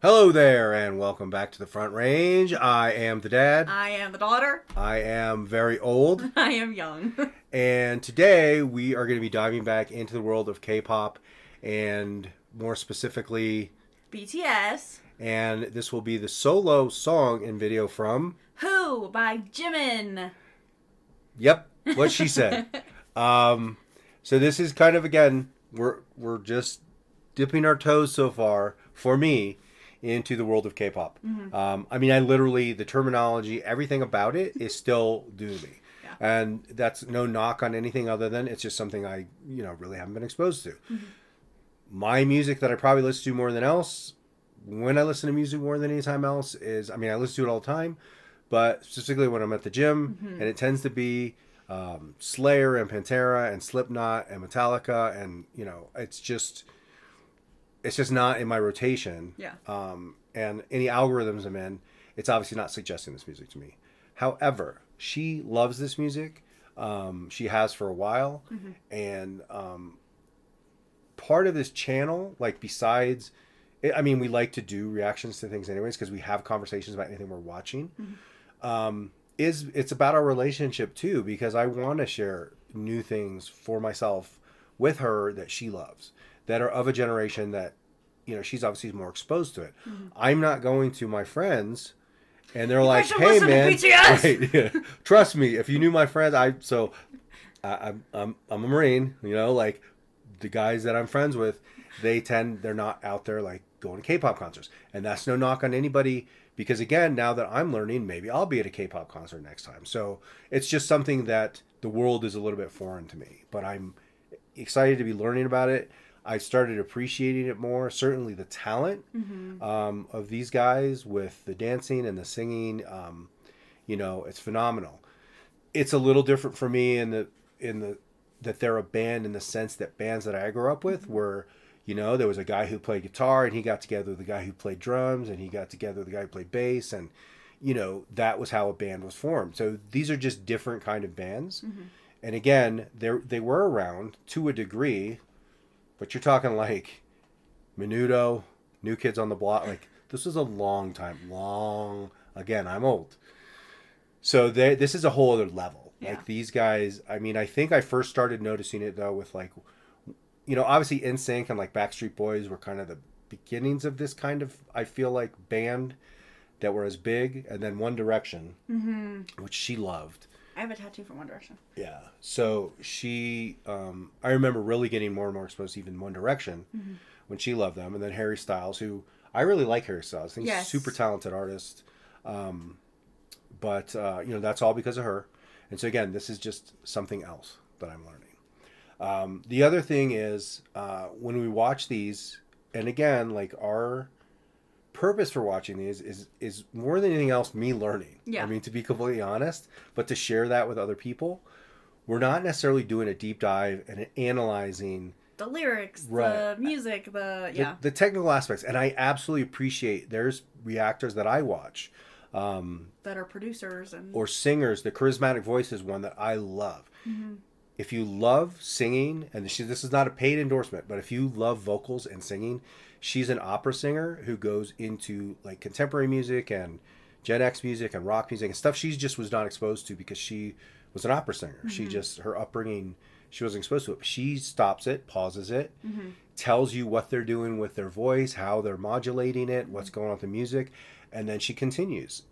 Hello there, and welcome back to the Front Range. I am the dad. I am the daughter. I am very old. I am young. And today we are going to be diving back into the world of K-pop and more specifically, BTS. and this will be the solo song and video from, Who by Jimin. yep, what she said. So this is kind of, again, we're just dipping our toes so far, for me, into the world of K-pop. I mean, I literally, the terminology, everything about it is still new to me. Yeah. And that's no knock on anything other than it's just something I, really haven't been exposed to. My music that I probably listen to more than else, when I listen to music more than any time else, is, I mean, I listen to it all the time, but specifically when I'm at the gym, and it tends to be Slayer and Pantera and Slipknot and Metallica, and, it's just not in my rotation. Yeah. And any algorithms I'm in, it's obviously not suggesting this music to me. However, she loves this music. She has for a while. And part of this channel, like besides, I mean, we like to do reactions to things anyways because we have conversations about anything we're watching. It's about our relationship too, because I want to share new things for myself with her that she loves, that are of a generation that, she's obviously more exposed to it. I'm not going to my friends and they're like, "Hey man, right, yeah. Trust me, if you knew my friends, I'm a Marine, like the guys that I'm friends with, they're not out there like going to K-pop concerts." And that's no knock on anybody, because again, now that I'm learning, maybe I'll be at a K-pop concert next time. So it's just something that the world is a little bit foreign to me, but I'm excited to be learning about it. I started appreciating it more. Certainly the talent of these guys with the dancing and the singing, it's phenomenal. It's a little different for me in the that they're a band in the sense that bands that I grew up with were, there was a guy who played guitar and he got together with the guy who played drums and he got together with the guy who played bass, and that was how a band was formed. So these are just different kind of bands. And again, they were around to a degree, but you're talking like Menudo, New Kids on the Block. Like, this was a long time. Again, I'm old. So this is a whole other level. Yeah. Like, these guys, I mean, I think I first started noticing it, though, with, like, obviously NSYNC and, like, Backstreet Boys were kind of the beginnings of this kind of, I feel like, band that were as big. And then One Direction, which she loved. I have a tattoo from One Direction. Yeah. So she, I remember really getting more and more exposed to even One Direction when she loved them. And then Harry Styles, who I really like Harry Styles. I think he's a super talented artist. But that's all because of her. And so again, this is just something else that I'm learning. The other thing is when we watch these, and again, like our purpose for watching these is more than anything else me learning. Yeah. I mean, to be completely honest, but to share that with other people. We're not necessarily doing a deep dive and analyzing the lyrics, right, the music, the technical aspects. And I absolutely appreciate there's reactors that I watch that are producers or singers. The charismatic voice is one that I love. If you love singing, and this is not a paid endorsement, but if you love vocals and singing, she's an opera singer who goes into like contemporary music and Gen X music and rock music and stuff she just was not exposed to because she was an opera singer. She just, her upbringing, she wasn't exposed to it. She stops it, pauses it, tells you what they're doing with their voice, how they're modulating it, what's going on with the music, and then she continues.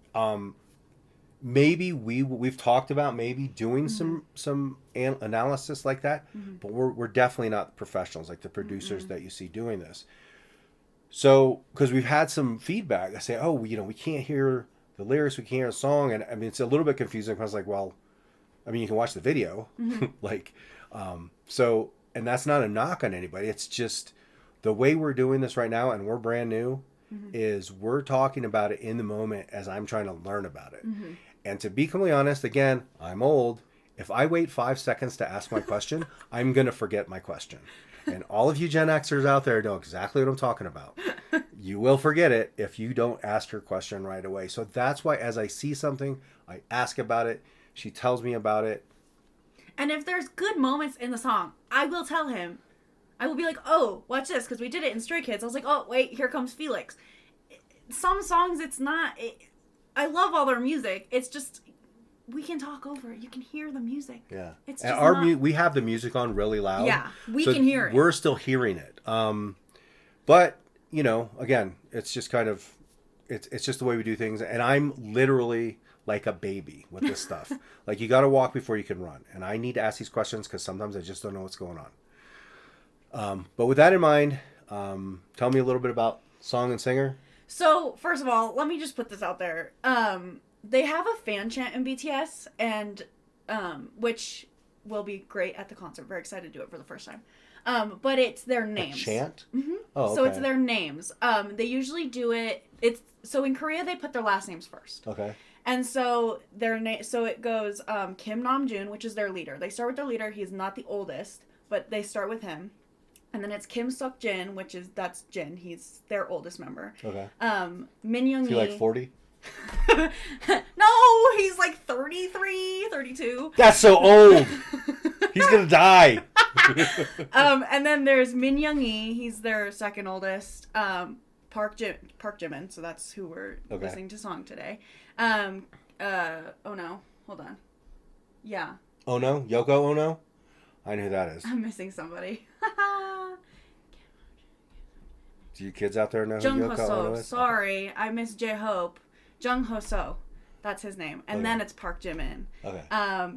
Maybe we've talked about maybe doing some analysis like that, but we're definitely not professionals like the producers that you see doing this. So, because we've had some feedback, I say, "Oh, we can't hear the lyrics, we can't hear a song," and I mean it's a little bit confusing because like, well, I mean you can watch the video, like, so, and that's not a knock on anybody. It's just the way we're doing this right now, and we're brand new. Is we're talking about it in the moment as I'm trying to learn about it. And to be completely honest, again, I'm old. If I wait 5 seconds to ask my question, I'm going to forget my question. And all of you Gen Xers out there know exactly what I'm talking about. You will forget it if you don't ask your question right away. So that's why as I see something, I ask about it. She tells me about it. And if there's good moments in the song, I will tell him. I will be like, "Oh, watch this," because we did it in Stray Kids. I was like, "Oh, wait, here comes Felix." some songs it's not. I love all their music. It's just we can talk over it. You can hear the music. Yeah. It's and just we have the music on really loud. Yeah, we can hear it. We're still hearing it. But you know, again, it's just kind of it's just the way we do things. And I'm literally like a baby with this stuff. Like you got to walk before you can run, and I need to ask these questions because sometimes I just don't know what's going on. But with that in mind, tell me a little bit about song and singer. So first of all, let me just put this out there. They have a fan chant in BTS, and which will be great at the concert. Very excited to do it for the first time. But it's their names. A chant? Mm-hmm. Oh, okay. So it's their names. They usually do it. So in Korea they put their last names first. Okay. And so so it goes Kim Namjoon, which is their leader. They start with their leader. He's not the oldest, but they start with him. And then it's Kim Seok-jin, that's Jin. He's their oldest member. Okay. Min Young-hee. Is he like 40? No, he's like 33, 32. That's so old. He's gonna die. And then there's Min Young-hee. He's their second oldest. Park Jimin. So that's who we're listening to song today. Oh no, hold on. Yeah. Oh no, Yoko Ono. I know who that is. I'm missing somebody. Do you kids out there know who Jung Yoko Ono is? Sorry, I miss J-Hope. Jung Ho-so. That's his name. And then it's Park Jimin. Okay.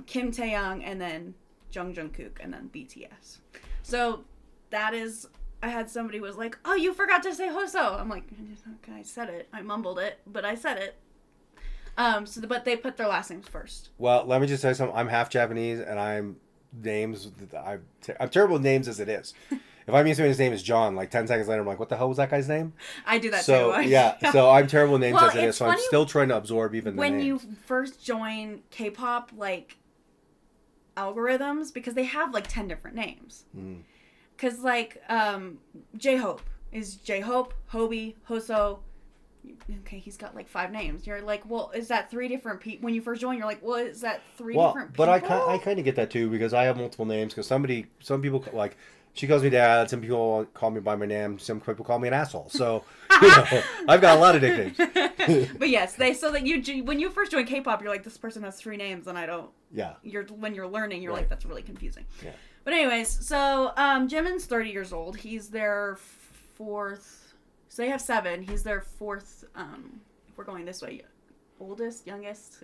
Kim Taeyang, and then Jung Jungkook, and then BTS. So that is... I had somebody was like, oh, you forgot to say Hoso. I'm like, okay, I said it. I mumbled it, but I said it. But they put their last names first. Well, let me just say something. I'm half Japanese, and I'm terrible with names as it is. If I mean somebody's name is John, like 10 seconds later, I'm like, what the hell was that guy's name? I do that too. Yeah, so I'm terrible with names as it is, so I'm still trying to absorb even the names. When you first join K-pop, like, algorithms, because they have, like, 10 different names. Because, like, J-Hope is J-Hope, Hobie, Hoso. Okay, he's got, like, 5 names. You're like, well, is that 3 different people? When you first join, you're like, well, is that 3 different people? But I kind of get that, too, because I have multiple names. Because some people, like... She calls me dad. Some people call me by my name. Some people call me an asshole. So, you know, I've got a lot of nicknames. But yes, when you first join K-pop, you're like, this person has 3 names, and I don't. Yeah. When you're learning, you're like, that's really confusing. Yeah. But anyways, so Jimin's 30 years old. He's their 4th. So they have 7. He's their 4th. If we're going this way, oldest, youngest.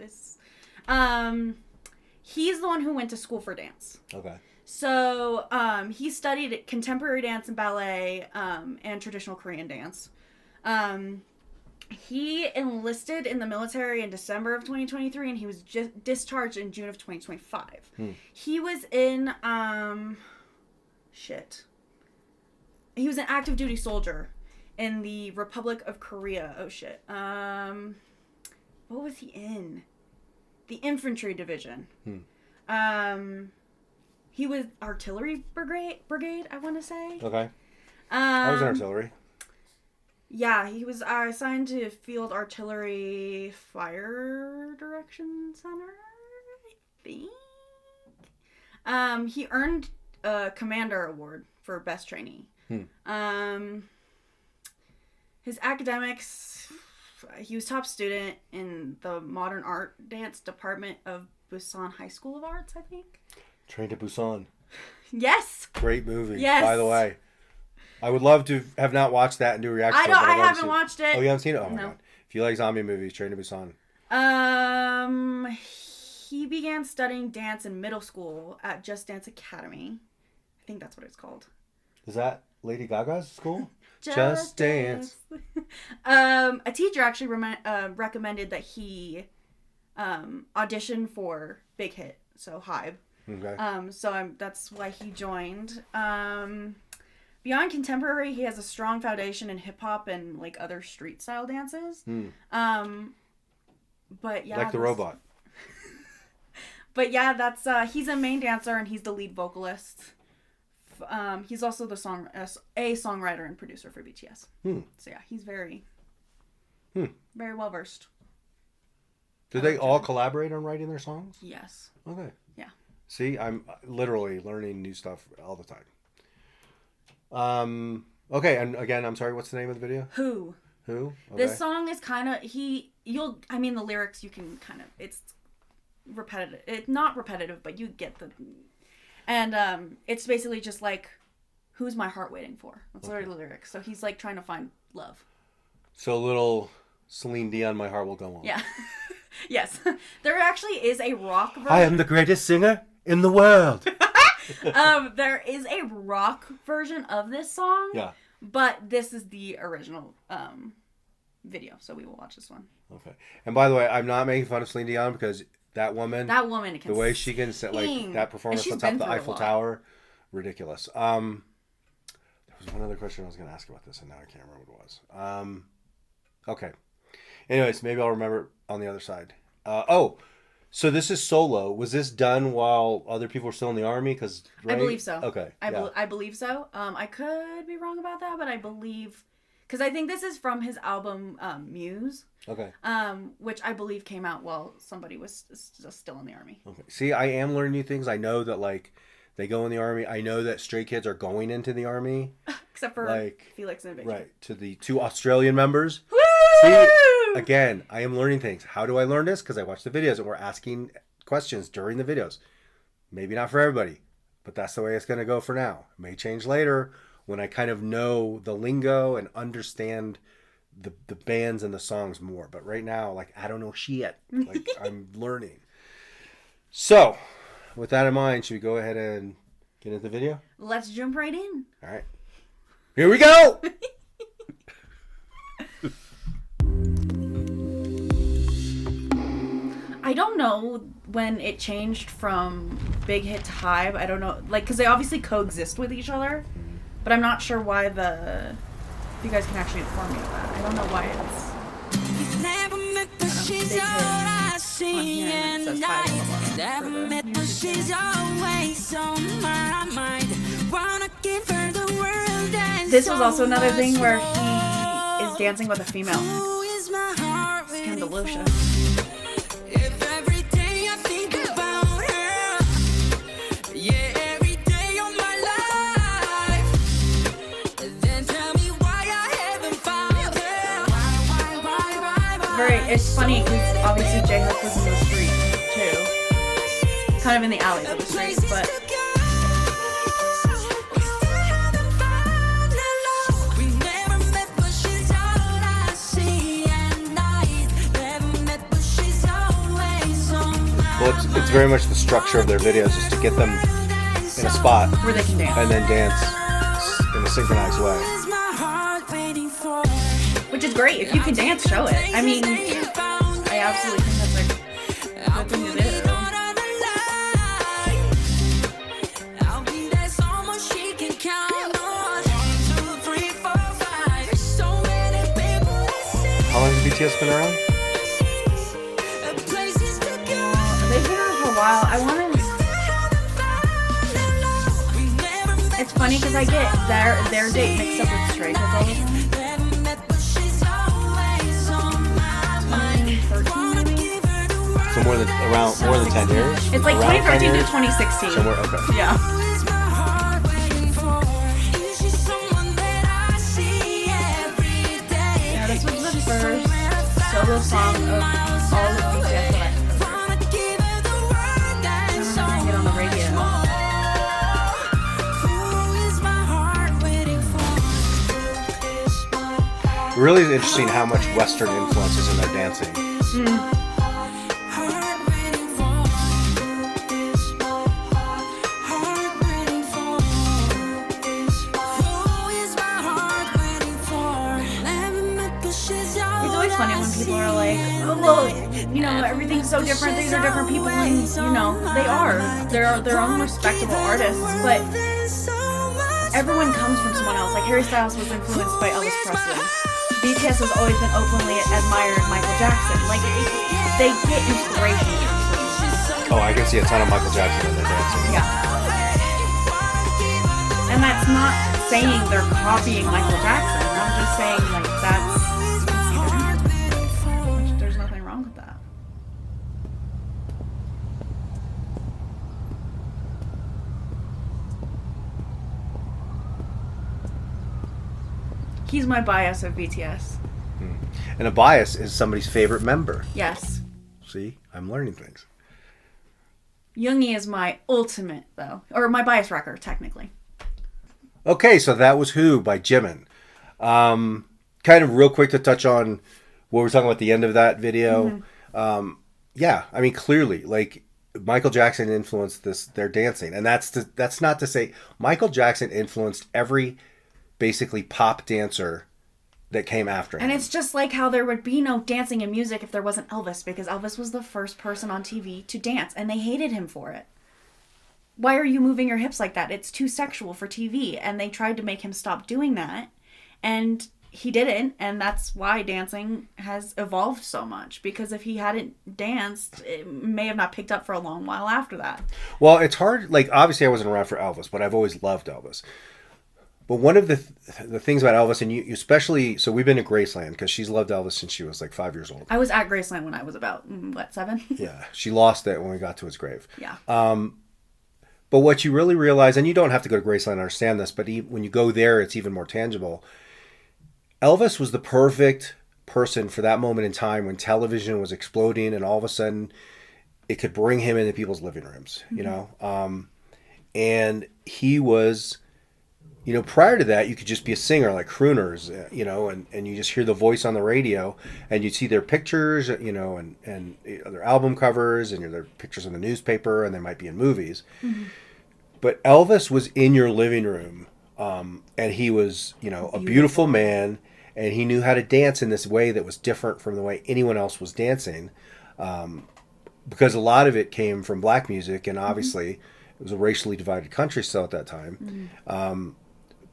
He's the one who went to school for dance. Okay. So, he studied contemporary dance and ballet, and traditional Korean dance. He enlisted in the military in December of 2023, and he was just discharged in June of 2025. He was in, he was an active duty soldier in the Republic of Korea. Oh, shit. What was he in? The infantry division. He was artillery brigade, I want to say. Okay. I was in artillery. Yeah, he was assigned to Field Artillery Fire Direction Center, I think. He earned a Commander Award for Best Trainee. His academics, he was top student in the Modern Art Dance Department of Busan High School of Arts, I think. Train to Busan. Yes. Great movie. Yes. By the way, I would love to have not watched that and do a reaction. I haven't watched it. Oh, you haven't seen it? Oh my god! If you like zombie movies, Train to Busan. He began studying dance in middle school at Just Dance Academy. I think that's what it's called. Is that Lady Gaga's school? Just Dance. A teacher actually recommended that he audition for Big Hit, so Hybe. Okay. That's why he joined. Beyond contemporary, he has a strong foundation in hip hop and like other street style dances. But yeah, like the robot. But yeah, that's he's a main dancer and he's the lead vocalist. He's also a songwriter and producer for BTS. So yeah, he's very well versed. Did they all collaborate on writing their songs? Yes. Okay. Yeah. See, I'm literally learning new stuff all the time. Okay, and again, I'm sorry, what's the name of the video? Who? Who? Okay. This song is kind of the lyrics you can kind of, it's repetitive. It's not repetitive, but you get the, and it's basically just like, who's my heart waiting for? That's the lyrics. So he's like trying to find love. So a little Celine Dion, My Heart Will Go On. Yeah. Yes. There actually is a rock version. I am the greatest singer in the world. There is a rock version of this song. Yeah. But this is the original video, so we will watch this one. Okay. And by the way, I'm not making fun of Celine Dion because that woman can the way she can sit, like that performance on top of the Eiffel Tower, ridiculous. There was one other question I was going to ask about this, and now I can't remember what it was. Okay. Anyways, maybe I'll remember on the other side. So this is solo. Was this done while other people were still in the army? Right? I believe so. Okay. I believe so. I could be wrong about that, but I believe... Because I think this is from his album Muse. Okay. Which I believe came out while somebody was still in the army. Okay. See, I am learning new things. I know that, like, they go in the army. I know that Stray Kids are going into the army. Except for, like, Felix and Vicky. Right. To the 2 Australian members. Woo! See, again, I am learning things. How do I learn this? Because I watch the videos and we're asking questions during the videos. Maybe not for everybody, but that's the way it's going to go for now. It may change later when I kind of know the lingo and understand the bands and the songs more. But right now, like, I don't know shit. Like, I'm learning. So, with that in mind, should we go ahead and get into the video? Let's jump right in. All right. Here we go! I don't know when it changed from big hit to Hive. I don't know, like, because they obviously coexist with each other, but I'm not sure why if you guys can actually inform me of that. I don't know why it's big hit on here and then it says Hive on the bottom for the music. This was also another thing where he is dancing with a female. Scandalosha. It's funny because obviously J-Hope was in the street too. Kind of in the alleys of the street, but... Well, it's very much the structure of their videos is to get them in a spot where they can dance. And then dance in a synchronized way. Which is great. If you can dance, show it. I mean, I absolutely think that's a good thing to do. How long has BTS been around? They've been around for a while. It's funny because I get their date mixed up with Stray Kids all the time. So more than 10 years? It's like 2013 to 2016. Somewhere, okay. Yeah. Yeah, this was the first solo song of all of BTS that I remember hearing it on the radio. Really interesting how much Western influence is in their dancing. Funny when people are like, oh, well, you know, everything's so different, these are different people, and, you know, they are. They're their own respectable artists, but everyone comes from someone else. Like, Harry Styles was influenced by Elvis Presley. BTS has always been openly admired Michael Jackson. Like, they get inspiration from Oh, I can see a ton of Michael Jackson in their dancing. Yeah. And that's not saying they're copying Michael Jackson. I'm just saying, like, that's... There's nothing wrong with that. He's my bias of BTS. And a bias is somebody's favorite member. Yes. See, I'm learning things. Yoongi is my ultimate, though. Or my bias wrecker, technically. Okay, so that was Who by Jimin. Kind of real quick to touch on what we were talking about at the end of that video. Mm-hmm. Yeah, I mean, clearly, like, Michael Jackson influenced their dancing. And that's not to say Michael Jackson influenced every basically pop dancer that came after him. And it's just like how there would be no dancing and music if there wasn't Elvis, because Elvis was the first person on TV to dance, and they hated him for it. Why are you moving your hips like that? It's too sexual for TV. And they tried to make him stop doing that, and he didn't, and that's why dancing has evolved so much, because if he hadn't danced, it may have not picked up for a long while after that. Well, it's hard, like, obviously I wasn't around for Elvis, but I've always loved Elvis. But one of the things about Elvis, and you especially, so we've been to Graceland because she's loved Elvis since she was like 5 years old. I was at Graceland when I was about, 7? Yeah, she lost it when we got to his grave. Yeah. But what you really realize, and you don't have to go to Graceland to understand this, but when you go there, it's even more tangible. Elvis was the perfect person for that moment in time when television was exploding, and all of a sudden it could bring him into people's living rooms, you know? And he was... You know, prior to that, you could just be a singer like crooners, you know, and you just hear the voice on the radio, and you'd see their pictures, you know, and their album covers, and their pictures in the newspaper, and they might be in movies. Mm-hmm. But Elvis was in your living room, and he was, you know, a beautiful man, and he knew how to dance in this way that was different from the way anyone else was dancing, because a lot of it came from black music, and obviously it was a racially divided country still at that time. Mm-hmm.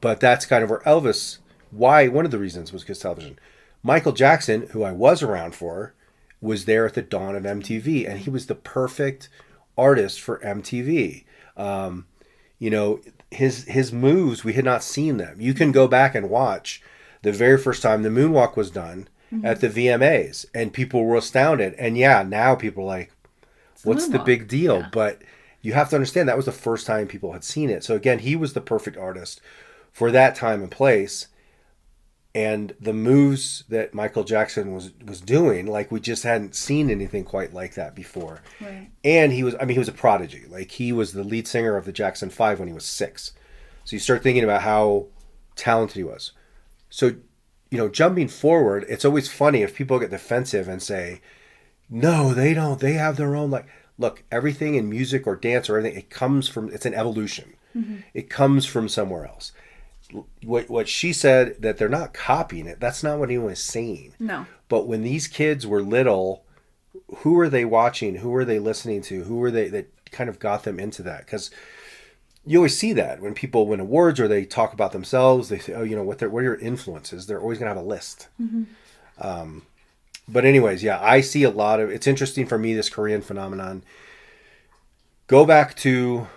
But that's kind of where Elvis, one of the reasons was because television. Michael Jackson, who I was around for, was there at the dawn of MTV, and he was the perfect artist for MTV. You know, his moves, we had not seen them. You can go back and watch the very first time the moonwalk was done at the VMAs, and people were astounded. And yeah, now people are like, what's the big deal? Yeah. But you have to understand that was the first time people had seen it. So again, he was the perfect artist for that time and place, and the moves that Michael Jackson was doing, like, we just hadn't seen anything quite like that before. Right. And he was a prodigy. Like, he was the lead singer of the Jackson 5 when he was 6. So you start thinking about how talented he was. So, you know, jumping forward, it's always funny if people get defensive and say, no, they don't. They have their own, like, look, everything in music or dance or anything, it's an evolution. Mm-hmm. It comes from somewhere else. What she said, that they're not copying it, that's not what anyone is saying. No. But when these kids were little, who were they watching? Who were they listening to? Who were they that kind of got them into that? Because you always see that when people win awards or they talk about themselves, they say, oh, you know, what are your influences? They're always going to have a list. Mm-hmm. But anyways, yeah, I see a lot of, it's interesting for me, this Korean phenomenon. Go back to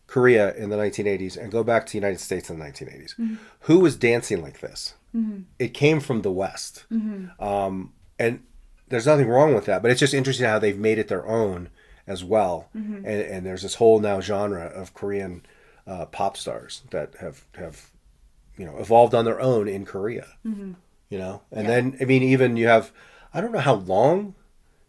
Korea in the 1980s and go back to the United States in the 1980s. Mm-hmm. Who was dancing like this? Mm-hmm. It came from the West. Mm-hmm. And there's nothing wrong with that, but it's just interesting how they've made it their own as well. Mm-hmm. And there's this whole now genre of Korean pop stars that have you know, evolved on their own in Korea. Mm-hmm. You know? And then, I mean, even you have, I don't know how long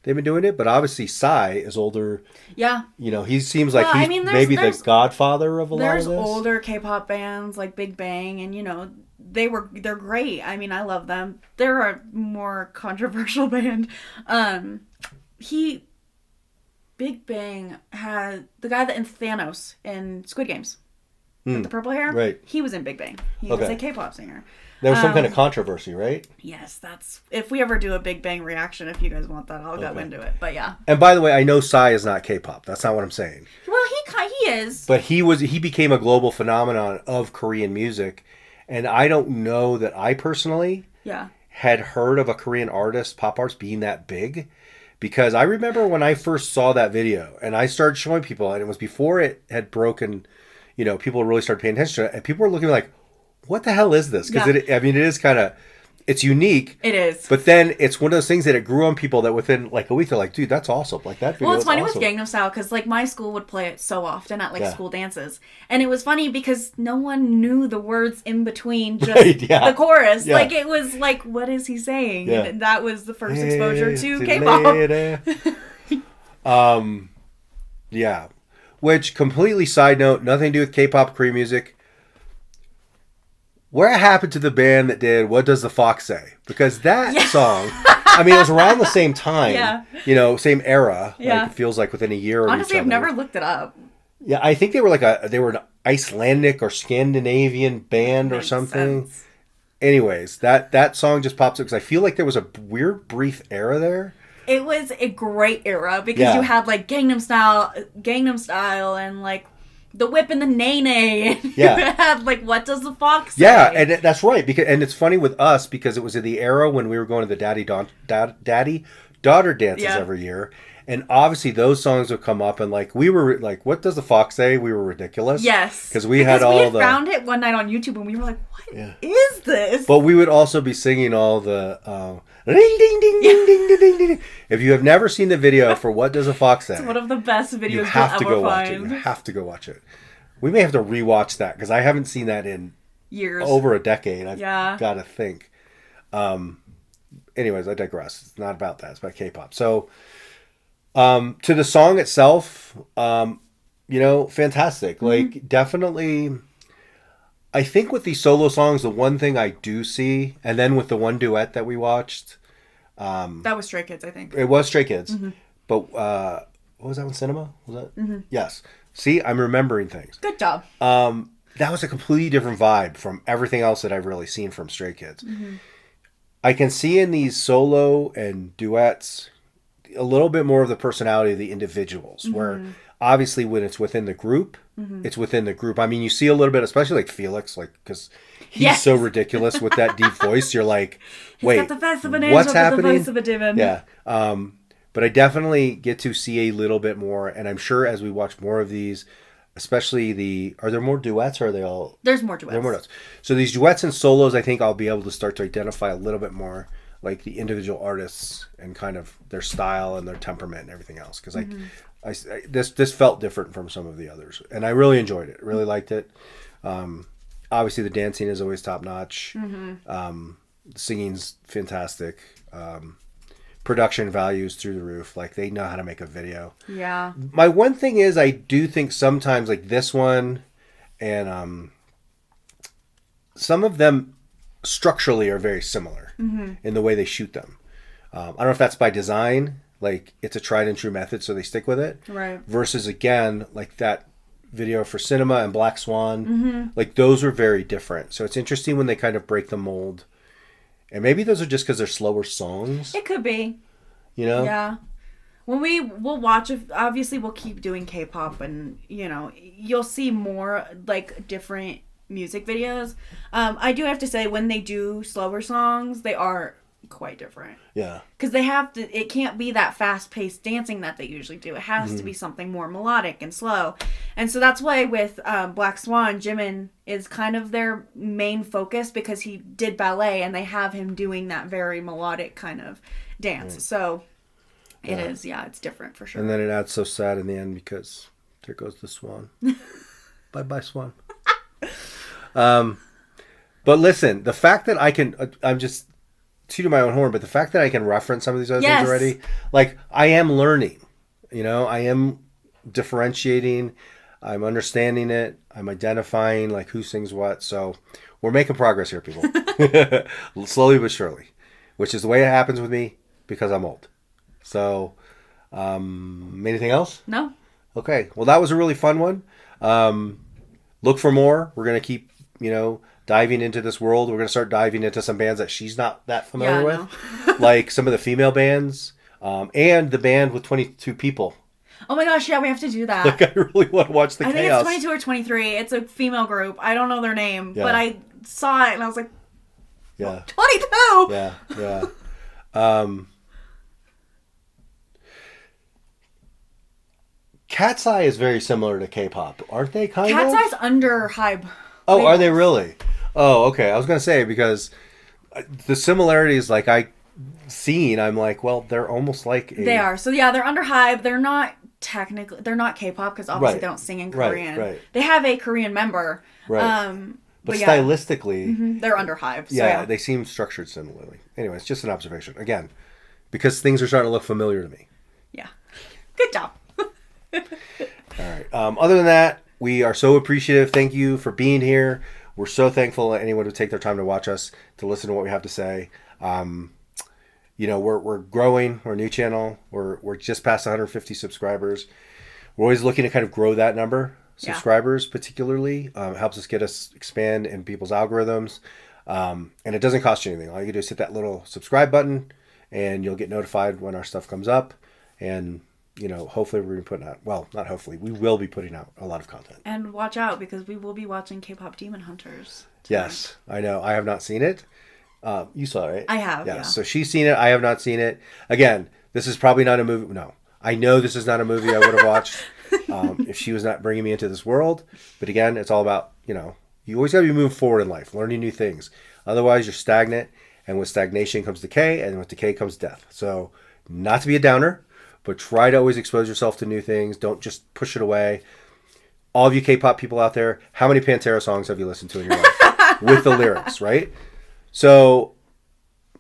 they've been doing it, but obviously Psy is older. Yeah. You know, he seems like he's maybe the godfather of a lot of this. There's older K-pop bands like Big Bang, and, you know, they're great. I mean, I love them. They're a more controversial band. Big Bang had the guy that in Thanos in Squid Games with the purple hair. Right. He was in Big Bang. He was a K-pop singer. There was some kind of controversy, right? Yes, that's... If we ever do a Big Bang reaction, if you guys want that, I'll go into it. But yeah. And by the way, I know Psy is not K-pop. That's not what I'm saying. Well, he is. But he became a global phenomenon of Korean music. And I don't know that I personally had heard of a Korean artist, pop artist, being that big. Because I remember when I first saw that video, and I started showing people, and it was before it had broken, you know, people really started paying attention to it. And people were looking like, what the hell is this? Because it is kind of, it's unique. It is. But then it's one of those things that it grew on people that within like a week they're like, dude, that's awesome. Like that video. Well, it's funny awesome. with Gangnam Style because like my school would play it so often at like school dances, and it was funny because no one knew the words in between just the chorus. Yeah. Like it was like, what is he saying? Yeah. And that was the first exposure to K-pop. Yeah. Which completely side note, nothing to do with K-pop Korean music. What happened to the band that did What Does the Fox Say? Because that song, I mean, it was around the same time, you know, same era. Yeah. Like, it feels like within a year of Honestly, each I've other. never looked it up. Yeah, I think they were an Icelandic or Scandinavian band or something. Sense. Anyways, that song just pops up because I feel like there was a weird brief era there. It was a great era because you had like Gangnam Style and like The Whip and the Nae Nae. And you had like What Does the Fox Say? Yeah, and that's right. And it's funny with us because it was in the era when we were going to the daddy-daughter dances every year. And obviously those songs would come up and like we were like, What Does the Fox Say? We were ridiculous. Yes. Because we had found it one night on YouTube and we were like, what is this? But we would also be singing all the ding ding ding ding ding ding ding. If you have never seen the video for What Does a Fox Say? It's one of the best videos you have to go watch it. You have to go watch it. We may have to rewatch that because I haven't seen that in years. Over a decade. I've got to think. Anyways, I digress. It's not about that. It's about K-pop. So to the song itself, you know, fantastic. Like definitely I think with these solo songs, the one thing I do see, and then with the one duet that we watched. That was Stray Kids, I think. It was Stray Kids. Mm-hmm. But what was that one? Cinema? Was that? Mm-hmm. Yes. See, I'm remembering things. Good job. That was a completely different vibe from everything else that I've really seen from Stray Kids. Mm-hmm. I can see in these solo and duets a little bit more of the personality of the individuals, where obviously when it's within the group, it's within the group. I mean, you see a little bit, especially like Felix, like because he's so ridiculous with that deep voice. You're like, wait, got the face of an angel, what's happening? The voice of a demon. Yeah. But I definitely get to see a little bit more, and I'm sure as we watch more of these, especially are there more duets or are they all? There's more duets. There are more duets. So these duets and solos, I think I'll be able to start to identify a little bit more, like the individual artists and kind of their style and their temperament and everything else. Because this felt different from some of the others, and I really enjoyed it. Really liked it. Obviously, the dancing is always top notch. The singing's fantastic. Production values through the roof. Like they know how to make a video. Yeah. My one thing is, I do think sometimes like this one, and some of them structurally are very similar in the way they shoot them. I don't know if that's by design, like it's a tried and true method, so they stick with it. Right. Versus again, like that video for Cinema and Black Swan, like those are very different. So it's interesting when they kind of break the mold. And maybe those are just because they're slower songs. It could be. You know? Yeah. When we'll watch, obviously we'll keep doing K-pop and, you know, you'll see more, like, different music videos. I do have to say, when they do slower songs, they are quite different. Yeah. Because it can't be that fast-paced dancing that they usually do. It has to be something more melodic and slow. And so that's why with Black Swan, Jimin is kind of their main focus because he did ballet and they have him doing that very melodic kind of dance. So it is, it's different for sure. And then it adds so sad in the end because there goes the swan. Bye-bye, swan. But listen, the fact that I'm just tooting my own horn, but the fact that I can reference some of these other things already, like I am learning, you know, I am differentiating, I'm understanding it, I'm identifying like who sings what. So we're making progress here, people. Slowly but surely, which is the way it happens with me because I'm old. So, anything else? No. Okay. Well, that was a really fun one. Look for more. We're going to keep, diving into this world. We're going to start diving into some bands that she's not that familiar with. Like some of the female bands, and the band with 22 people. Oh my gosh, yeah, we have to do that. Like, I really want to watch the chaos. I think it's 22 or 23. It's a female group. I don't know their name, but I saw it and I was like, yeah. 22! Yeah. Cat's Eye is very similar to K-pop, aren't they? Cat's Eye's under hype. Oh, are they really? Oh, okay. I was going to say because the similarities, like I'm like, well, they're almost like they are. So yeah, they're under Hybe. They're not K-pop because obviously they don't sing in Korean. Right. They have a Korean member. Right. But stylistically, they're under Hybe. So yeah, they seem structured similarly. Anyway, it's just an observation. Again, because things are starting to look familiar to me. Yeah. Good job. All right. Other than that, we are so appreciative. Thank you for being here. We're so thankful that anyone would take their time to watch us, to listen to what we have to say. We're growing. We're a new channel. We're just past 150 subscribers. We're always looking to kind of grow that number. Subscribers, particularly, helps us expand in people's algorithms. And it doesn't cost you anything. All you can do is hit that little subscribe button, and you'll get notified when our stuff comes up. And hopefully we're putting out, well, not hopefully, we will be putting out a lot of content. And watch out, because we will be watching K-pop Demon Hunters tonight. Yes, I know. I have not seen it. You saw it, right? I have, yeah. So she's seen it. I have not seen it. Again, this is probably not a movie. No, I know this is not a movie I would have watched if she was not bringing me into this world. But again, it's all about, you always got to be moving forward in life, learning new things. Otherwise, you're stagnant. And with stagnation comes decay, and with decay comes death. So not to be a downer, but try to always expose yourself to new things. Don't just push it away. All of you K-pop people out there, how many Pantera songs have you listened to in your life? With the lyrics, right? So,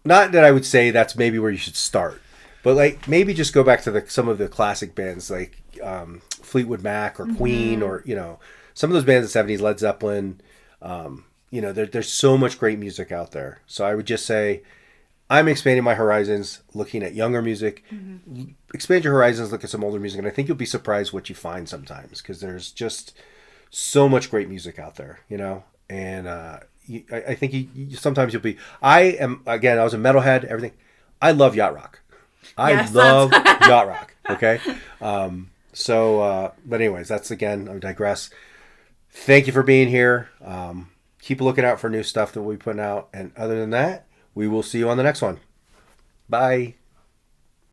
not that I would say that's maybe where you should start. But like maybe just go back to some of the classic bands like Fleetwood Mac or Queen or, some of those bands in the 70s, Led Zeppelin. There's so much great music out there. So I would just say, I'm expanding my horizons, looking at younger music. Mm-hmm. Expand your horizons, look at some older music, and I think you'll be surprised what you find sometimes, because there's just so much great music out there, And I think sometimes you'll be. I was a metalhead, everything. I love yacht rock. I love yacht rock. Okay, but anyways, that's I digress. Thank you for being here. Keep looking out for new stuff that we'll be putting out, and other than that, we will see you on the next one. Bye.